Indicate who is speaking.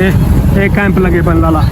Speaker 1: ਇਹ ਕੈਂਪ ਲੱਗੇ ਪਨ ਲਾਲਾ